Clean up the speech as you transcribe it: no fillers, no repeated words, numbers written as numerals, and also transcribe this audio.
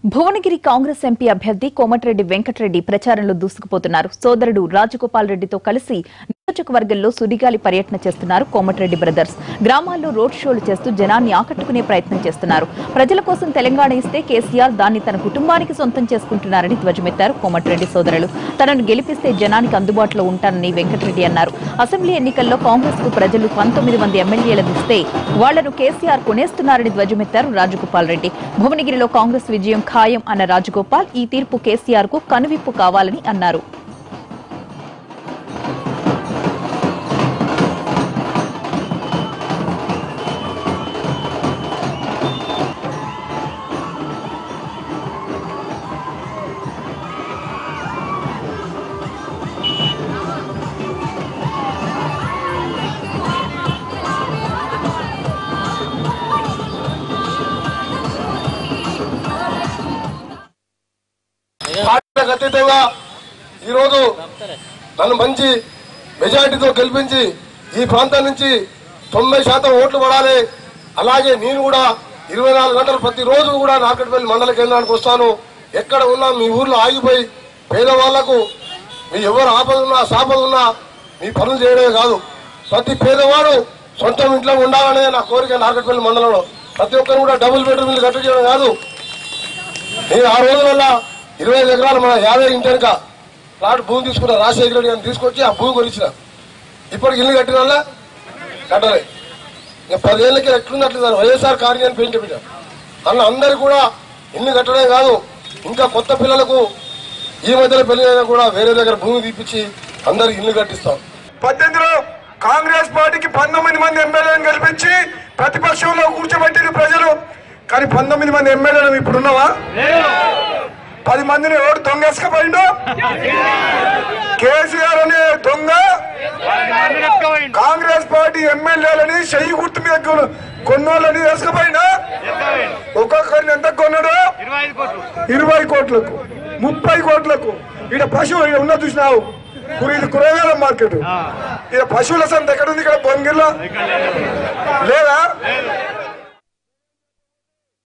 Bhuvanagiri Congress MP అభ్యర్థి కోమటిరెడ్డి వెంకటరెడ్డి ప్రచారంలో దూసుకుపోతున్నారు. సోదరుడు రాజగోపాల్ రెడ్డితో కలిసి నియోజకవర్గంలో సుడిగాలి పర్యటన చేస్తున్నారు కోమటిరెడ్డి బ్రదర్స్. గ్రామాల్లో రోడ్ షోలు చేస్తూ జనాన్ని ఆకట్టుకునే ప్రయత్నం చేస్తున్నారు. ప్రజల కోసం తెలంగాణ ఇస్తే కేసీఆర్ దాన్ని తన కుటుంబానికి సొంతం చేసుకుంటున్నారని ధ్వజమెత్తారు కోమటిరెడ్డి సోదరులు. తనను గెలిపిస్తే జనానికి అందుబాటులో ఉంటానని వెంకటరెడ్డి అన్నారు. అసెంబ్లీ ఎన్నికల్లో కాంగ్రెస్ కు ప్రజలు 19 మంది ఎమ్మెల్యేలను ఇస్తే వాళ్లను కేసీఆర్ కొనేస్తున్నారని ధ్వజమెత్తారు రాజగోపాల్ రెడ్డి. భువనగిరిలో కాంగ్రెస్ విజయం ఖాయం అన్న రాజగోపాల్ ఈ తీర్పు కేసీఆర్ కు కనువిప్పు కావాలని అన్నారు. అతీతంగా ఈరోజు నన్ను మంచి మెజార్టీతో గెలిపించి ఈ ప్రాంతం నుంచి 90% ఓట్లు పడాలి. అలాగే నేను కూడా 24 గంటలు ప్రతిరోజు కూడా నార్కట్పల్లి మండల కేంద్రానికి వస్తాను. ఎక్కడ ఉన్నా మీ ఊర్లో ఆగిపోయి పేదవాళ్లకు మీ ఎవరు ఆపదున్నా సాపదున్నా మీ పనులు చేయడమే కాదు, ప్రతి పేదవాడు సొంతం ఇంట్లో ఉండాలనే నా కోరిక. నార్కట్పల్లి మండలంలో ప్రతి ఒక్కరు కూడా డబుల్ బెడ్రూమ్ ఇల్లు కట్టించడం కాదు. నేను ఆ రోజు వల్ల 25 ఎకరాలు మన 50 ఇంటెనక ప్లాట్ భూమి తీసుకున్న రాజశేఖర రెడ్డి గారిని తీసుకొచ్చి ఆ భూమి కొనిచ్చిన. ఇప్పటికి ఇల్లు కట్టిన వాళ్ళ కట్టలే. ఇంకా 10 ఏళ్ళకి ఎట్లున్నట్లు వైఎస్ఆర్ కార్యాన్ని పెంచబెట్టాం అన్న అందరు కూడా ఇల్లు కట్టడే కాదు, ఇంకా కొత్త పిల్లలకు ఈ మధ్యలో పెళ్లి కూడా వేరే దగ్గర భూమి తీపిచ్చి అందరికి ఇల్లు కట్టిస్తాం. 18లో కాంగ్రెస్ పార్టీకి 19 మంది ఎమ్మెల్యేలను గెలిపించి ప్రతిపక్షంలో కూర్చోబెట్టిన ప్రజలు. కానీ 19 మంది ఎమ్మెల్యేలు ఇప్పుడున్నావా? 10 మందిని ఎవరు దొంగ వేసుకపోయిండు? కేసీఆర్ అనే దొంగ కాంగ్రెస్ పార్టీ ఎమ్మెల్యేలని చెయ్యి గుర్తు మీద కొన్నోళ్ళని వేసుకపోయిందా? ఒక్కొక్కరిని ఎంత కొన్నాడు? 20 కోట్లకు 30 కోట్లకు. ఇక్కడ పశువు ఉన్న చూసినావు, ఇది కూరగాయల మార్కెట్. ఇక్కడ పశువుల సంత ఎక్కడ ఉంది? ఇక్కడ బొంగిల్లో లేదా?